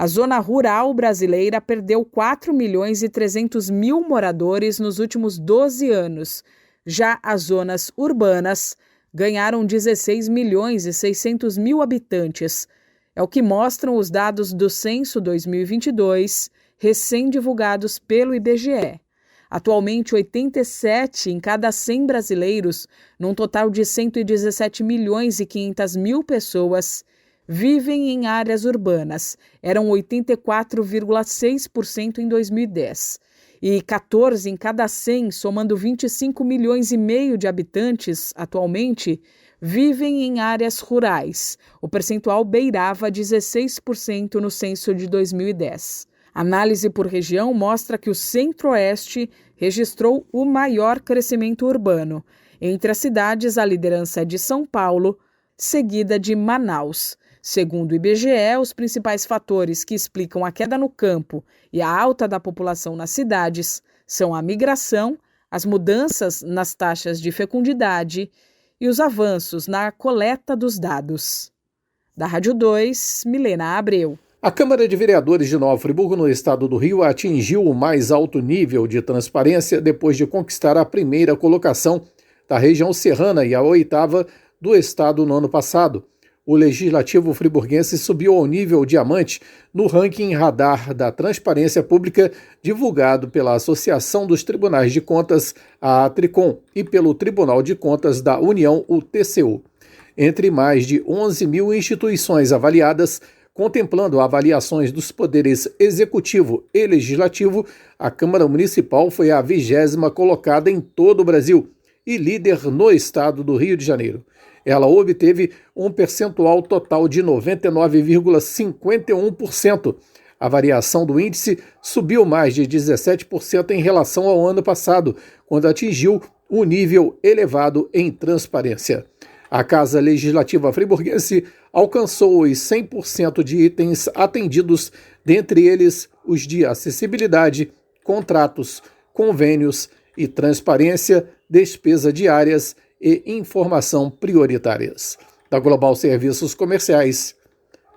A zona rural brasileira perdeu 4.300.000 moradores nos últimos 12 anos. Já as zonas urbanas ganharam 16.600.000 habitantes. É o que mostram os dados do Censo 2022, recém-divulgados pelo IBGE. Atualmente, 87 em cada 100 brasileiros, num total de 117.500.000 pessoas, vivem em áreas urbanas. Eram 84,6% em 2010. E 14 em cada 100, somando 25 milhões e meio de habitantes atualmente, vivem em áreas rurais. O percentual beirava 16% no censo de 2010. Análise por região mostra que o Centro-Oeste registrou o maior crescimento urbano. Entre as cidades, a liderança é de São Paulo, seguida de Manaus. Segundo o IBGE, os principais fatores que explicam a queda no campo e a alta da população nas cidades são a migração, as mudanças nas taxas de fecundidade e os avanços na coleta dos dados. Da Rádio 2, Milena Abreu. A Câmara de Vereadores de Nova Friburgo, no estado do Rio, atingiu o mais alto nível de transparência depois de conquistar a primeira colocação da região serrana e a 8ª do estado no ano passado. O Legislativo friburguense subiu ao nível diamante no ranking Radar da Transparência Pública divulgado pela Associação dos Tribunais de Contas, a Tricom, e pelo Tribunal de Contas da União, o TCU. Entre mais de 11 mil instituições avaliadas, contemplando avaliações dos poderes executivo e legislativo, a Câmara Municipal foi a 20ª colocada em todo o Brasil e líder no estado do Rio de Janeiro. Ela obteve um percentual total de 99,51%. A variação do índice subiu mais de 17% em relação ao ano passado, quando atingiu um nível elevado em transparência. A Casa Legislativa friburguense alcançou os 100% de itens atendidos, dentre eles os de acessibilidade, contratos, convênios e transparência, despesa diárias e informação prioritárias. Da Global Serviços Comerciais,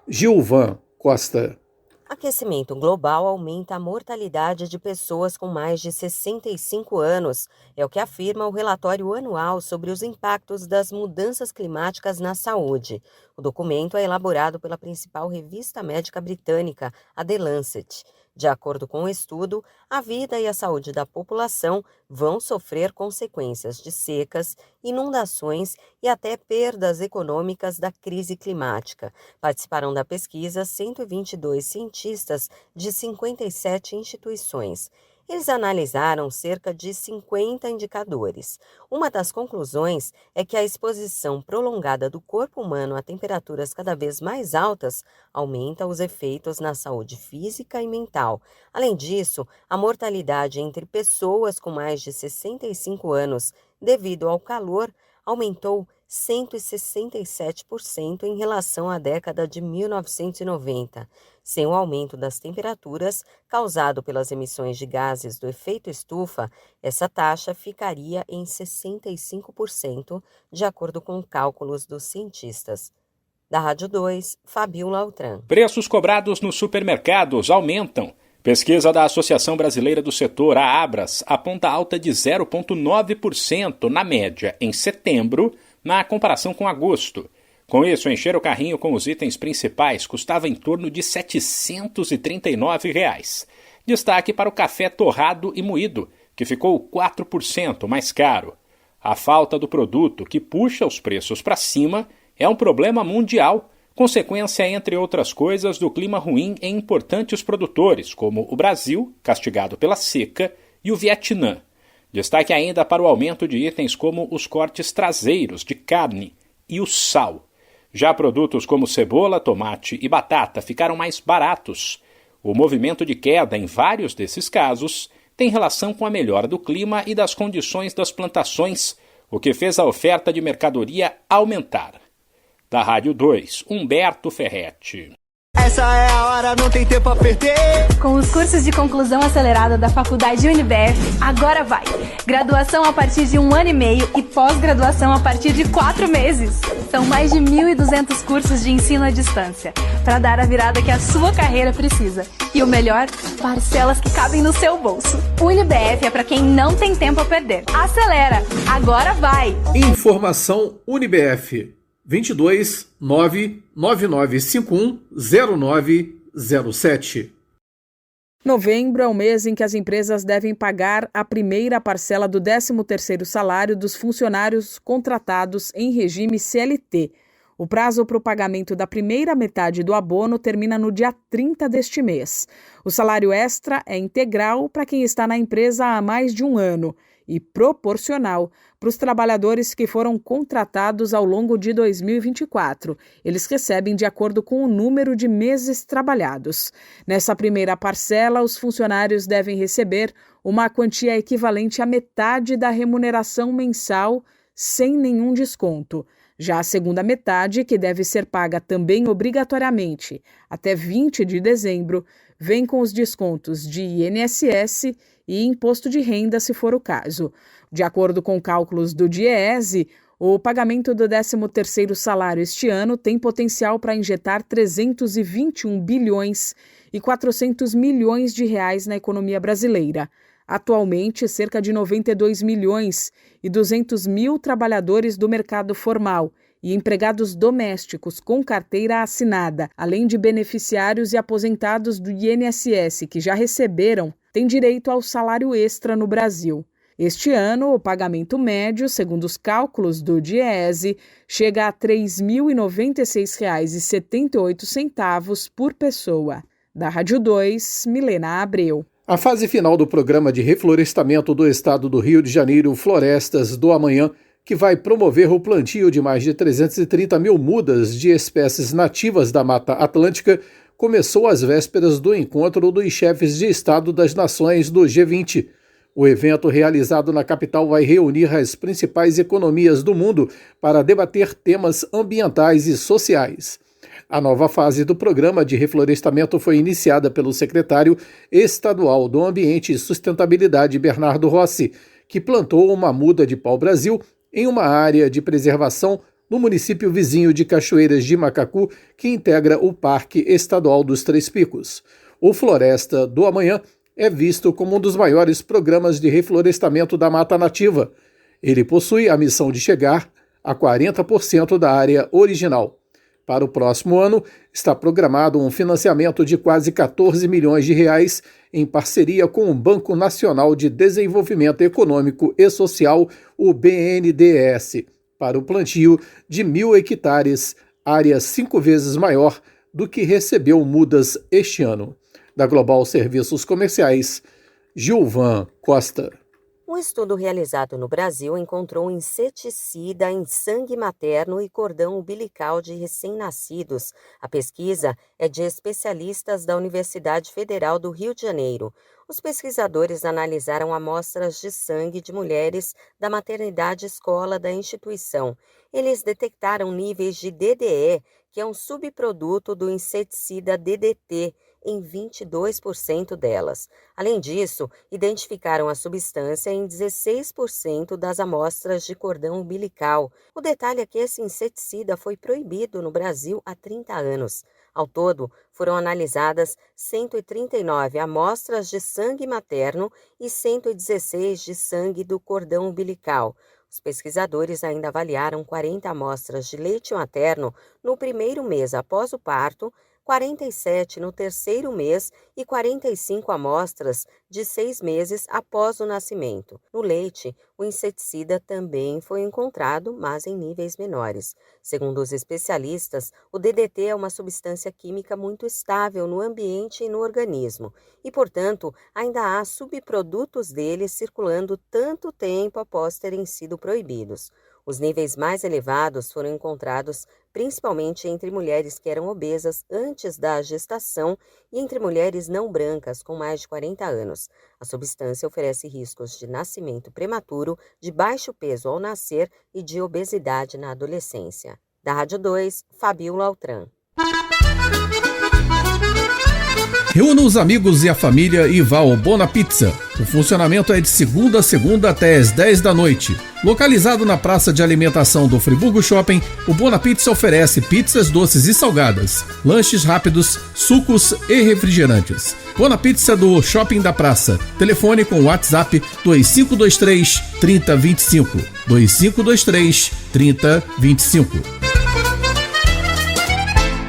Gilvan Costa. Aquecimento global aumenta a mortalidade de pessoas com mais de 65 anos. É o que afirma o relatório anual sobre os impactos das mudanças climáticas na saúde. O documento é elaborado pela principal revista médica britânica, a The Lancet. De acordo com o estudo, a vida e a saúde da população vão sofrer consequências de secas, inundações e até perdas econômicas da crise climática. Participaram da pesquisa 122 cientistas de 57 instituições. Eles analisaram cerca de 50 indicadores. Uma das conclusões é que a exposição prolongada do corpo humano a temperaturas cada vez mais altas aumenta os efeitos na saúde física e mental. Além disso, a mortalidade entre pessoas com mais de 65 anos devido ao calor aumentou 167% em relação à década de 1990. Sem o aumento das temperaturas causado pelas emissões de gases do efeito estufa, essa taxa ficaria em 65%, de acordo com cálculos dos cientistas. Da Rádio 2, Fabiola Altran. Preços cobrados nos supermercados aumentam. Pesquisa da Associação Brasileira do Setor, a Abras, aponta alta de 0,9% na média em setembro, na comparação com agosto. Com isso, encher o carrinho com os itens principais custava em torno de R$ 739. Destaque para o café torrado e moído, que ficou 4% mais caro. A falta do produto, que puxa os preços para cima, é um problema mundial, consequência, entre outras coisas, do clima ruim em importantes produtores, como o Brasil, castigado pela seca, e o Vietnã. Destaque ainda para o aumento de itens como os cortes traseiros de carne e o sal. Já produtos como cebola, tomate e batata ficaram mais baratos. O movimento de queda em vários desses casos tem relação com a melhora do clima e das condições das plantações, o que fez a oferta de mercadoria aumentar. Da Rádio 2, Humberto Ferretti. Essa é a hora, não tem tempo a perder. Com os cursos de conclusão acelerada da Faculdade UniBF, agora vai. Graduação a partir de 1 ano e meio e pós-graduação a partir de 4 meses. São mais de 1.200 cursos de ensino à distância, para dar a virada que a sua carreira precisa. E o melhor, parcelas que cabem no seu bolso. UniBF é para quem não tem tempo a perder. Acelera, agora vai. Informação UniBF 22 99951 0907. Novembro é o mês em que as empresas devem pagar a primeira parcela do 13º salário dos funcionários contratados em regime CLT. O prazo para o pagamento da primeira metade do abono termina no dia 30 deste mês. O salário extra é integral para quem está na empresa há mais de um ano e proporcional para os trabalhadores que foram contratados ao longo de 2024. Eles recebem de acordo com o número de meses trabalhados. Nessa primeira parcela, os funcionários devem receber uma quantia equivalente à metade da remuneração mensal, sem nenhum desconto. Já a segunda metade, que deve ser paga também obrigatoriamente até 20 de dezembro, vem com os descontos de INSS e imposto de renda, se for o caso. De acordo com cálculos do DIEESE, o pagamento do 13º salário este ano tem potencial para injetar 321 bilhões e 400 milhões de reais na economia brasileira. Atualmente, cerca de 92 milhões e 200 mil trabalhadores do mercado formal e empregados domésticos com carteira assinada, além de beneficiários e aposentados do INSS que já receberam, têm direito ao salário extra no Brasil. Este ano, o pagamento médio, segundo os cálculos do DIEESE, chega a R$ 3.096,78 por pessoa. Da Rádio 2, Milena Abreu. A fase final do programa de reflorestamento do estado do Rio de Janeiro, Florestas do Amanhã, que vai promover o plantio de mais de 330 mil mudas de espécies nativas da Mata Atlântica, começou às vésperas do encontro dos chefes de Estado das Nações do G20. O evento realizado na capital vai reunir as principais economias do mundo para debater temas ambientais e sociais. A nova fase do programa de reflorestamento foi iniciada pelo secretário estadual do Ambiente e Sustentabilidade, Bernardo Rossi, que plantou uma muda de pau-brasil em uma área de preservação no município vizinho de Cachoeiras de Macacu, que integra o Parque Estadual dos Três Picos. O Floresta do Amanhã é visto como um dos maiores programas de reflorestamento da mata nativa. Ele possui a missão de chegar a 40% da área original. Para o próximo ano, está programado um financiamento de quase 14 milhões de reais em parceria com o Banco Nacional de Desenvolvimento Econômico e Social, o BNDES, para o plantio de 1.000 hectares, área 5 vezes maior do que recebeu mudas este ano. Da Global Serviços Comerciais, Gilvan Costa. Um estudo realizado no Brasil encontrou inseticida em sangue materno e cordão umbilical de recém-nascidos. A pesquisa é de especialistas da Universidade Federal do Rio de Janeiro. Os pesquisadores analisaram amostras de sangue de mulheres da maternidade escola da instituição. Eles detectaram níveis de DDE, que é um subproduto do inseticida DDT, em 22% delas. Além disso, identificaram a substância em 16% das amostras de cordão umbilical. O detalhe é que esse inseticida foi proibido no Brasil há 30 anos. Ao todo, foram analisadas 139 amostras de sangue materno e 116 de sangue do cordão umbilical. Os pesquisadores ainda avaliaram 40 amostras de leite materno no primeiro mês após o parto, 47 no terceiro mês e 45 amostras de 6 meses após o nascimento. No leite, o inseticida também foi encontrado, mas em níveis menores. Segundo os especialistas, o DDT é uma substância química muito estável no ambiente e no organismo e, portanto, ainda há subprodutos dele circulando tanto tempo após terem sido proibidos. Os níveis mais elevados foram encontrados principalmente entre mulheres que eram obesas antes da gestação e entre mulheres não brancas com mais de 40 anos. A substância oferece riscos de nascimento prematuro, de baixo peso ao nascer e de obesidade na adolescência. Da Rádio 2, Fabiola Altran. Reúna os amigos e a família e vá ao Bona Pizza. O funcionamento é de segunda a segunda até às 10 da noite. Localizado na praça de alimentação do Friburgo Shopping, o Bona Pizza oferece pizzas doces e salgadas, lanches rápidos, sucos e refrigerantes. Bona Pizza do Shopping da Praça. Telefone com WhatsApp 2523 3025. 2523 3025.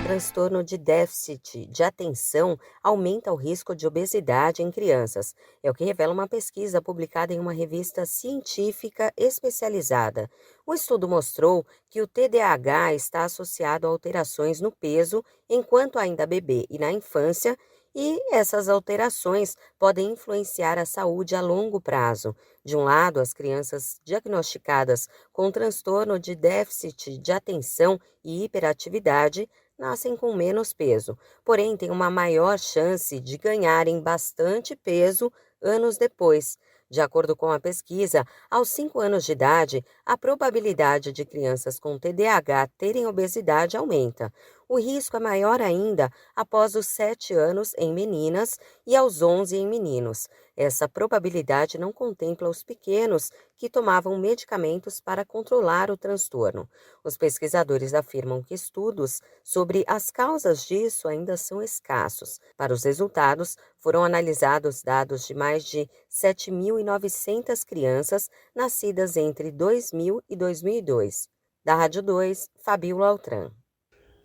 Transtorno de déficit de atenção aumenta o risco de obesidade em crianças. É o que revela uma pesquisa publicada em uma revista científica especializada. O estudo mostrou que o TDAH está associado a alterações no peso enquanto ainda bebê e na infância, e essas alterações podem influenciar a saúde a longo prazo. De um lado, as crianças diagnosticadas com transtorno de déficit de atenção e hiperatividade nascem com menos peso, porém têm uma maior chance de ganharem bastante peso anos depois. De acordo com a pesquisa, aos 5 anos de idade, a probabilidade de crianças com TDAH terem obesidade aumenta. O risco é maior ainda após os 7 anos em meninas e aos 11 em meninos. Essa probabilidade não contempla os pequenos que tomavam medicamentos para controlar o transtorno. Os pesquisadores afirmam que estudos sobre as causas disso ainda são escassos. Para os resultados, foram analisados dados de mais de 7.900 crianças nascidas entre 2000 e 2002. Da Rádio 2, Fabiola Altran.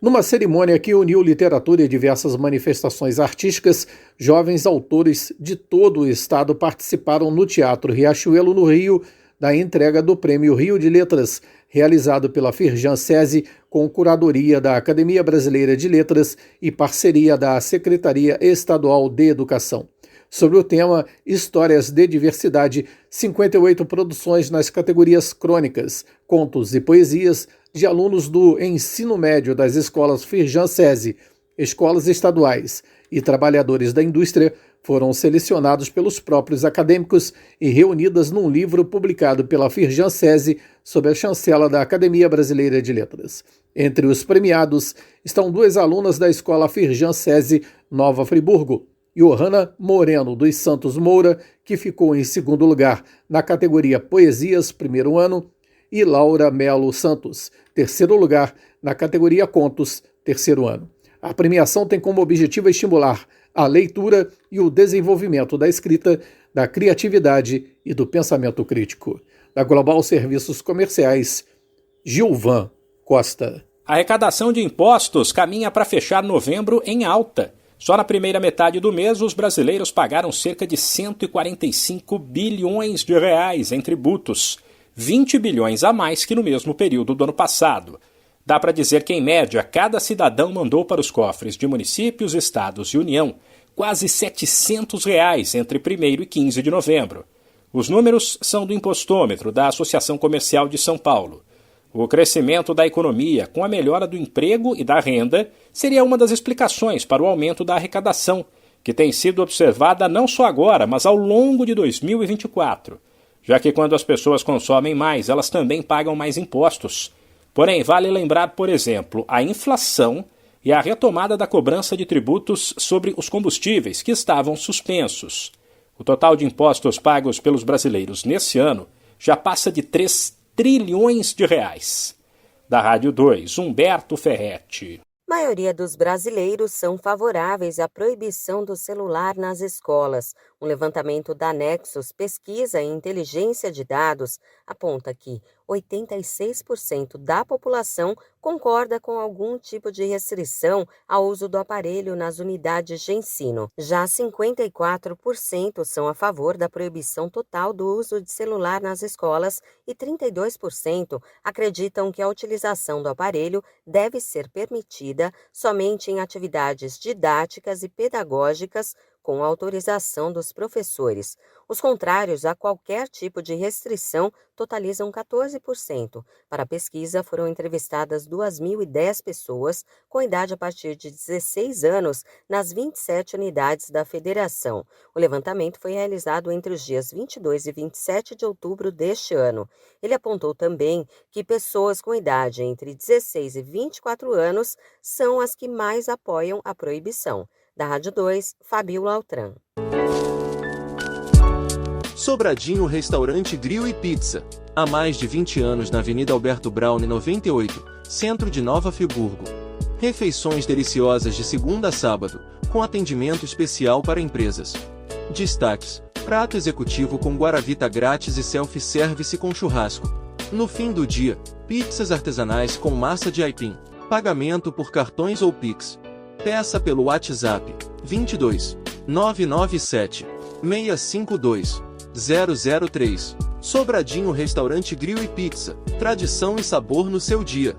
Numa cerimônia que uniu literatura e diversas manifestações artísticas, jovens autores de todo o estado participaram no Teatro Riachuelo, no Rio, da entrega do Prêmio Rio de Letras, realizado pela Firjan SESI, com curadoria da Academia Brasileira de Letras e parceria da Secretaria Estadual de Educação. Sobre o tema Histórias de Diversidade, 58 produções nas categorias crônicas, contos e poesias de alunos do ensino médio das escolas Firjan SESI, escolas estaduais e trabalhadores da indústria foram selecionados pelos próprios acadêmicos e reunidas num livro publicado pela Firjan SESI sob a chancela da Academia Brasileira de Letras. Entre os premiados estão 2 alunas da escola Firjan SESI Nova Friburgo, Johanna Moreno dos Santos Moura, que ficou em segundo lugar na categoria Poesias, primeiro ano, e Laura Melo Santos, terceiro lugar na categoria Contos, terceiro ano. A premiação tem como objetivo estimular a leitura e o desenvolvimento da escrita, da criatividade e do pensamento crítico. Da Global Serviços Comerciais, Gilvan Costa. A arrecadação de impostos caminha para fechar novembro em alta. Só na primeira metade do mês, os brasileiros pagaram cerca de 145 bilhões de reais em tributos, 20 bilhões a mais que no mesmo período do ano passado. Dá para dizer que, em média, cada cidadão mandou para os cofres de municípios, estados e União quase R$ 700 reais entre 1º e 15 de novembro. Os números são do Impostômetro da Associação Comercial de São Paulo. O crescimento da economia, com a melhora do emprego e da renda, seria uma das explicações para o aumento da arrecadação, que tem sido observada não só agora, mas ao longo de 2024. Já que quando as pessoas consomem mais, elas também pagam mais impostos. Porém, vale lembrar, por exemplo, a inflação e a retomada da cobrança de tributos sobre os combustíveis, que estavam suspensos. O total de impostos pagos pelos brasileiros nesse ano já passa de 3 trilhões de reais. Da Rádio 2, Humberto Ferretti. A maioria dos brasileiros são favoráveis à proibição do celular nas escolas. Um levantamento da Nexus Pesquisa em Inteligência de Dados aponta que 86% da população concorda com algum tipo de restrição ao uso do aparelho nas unidades de ensino. Já 54% são a favor da proibição total do uso de celular nas escolas e 32% acreditam que a utilização do aparelho deve ser permitida somente em atividades didáticas e pedagógicas com autorização dos professores. Os contrários a qualquer tipo de restrição totalizam 14%. Para a pesquisa, foram entrevistadas 2.010 pessoas com idade a partir de 16 anos nas 27 unidades da federação. O levantamento foi realizado entre os dias 22 e 27 de outubro deste ano. Ele apontou também que pessoas com idade entre 16 e 24 anos são as que mais apoiam a proibição. Da Rádio 2, Fabiola Altran. Sobradinho Restaurante Grill e Pizza. Há mais de 20 anos na Avenida Alberto Braune 98, centro de Nova Friburgo. Refeições deliciosas de segunda a sábado, com atendimento especial para empresas. Destaques: prato executivo com guaravita grátis e self-service com churrasco. No fim do dia, pizzas artesanais com massa de aipim. Pagamento por cartões ou Pix. Peça pelo WhatsApp 22 997 652 003. Sobradinho Restaurante Grill e Pizza. Tradição e sabor no seu dia.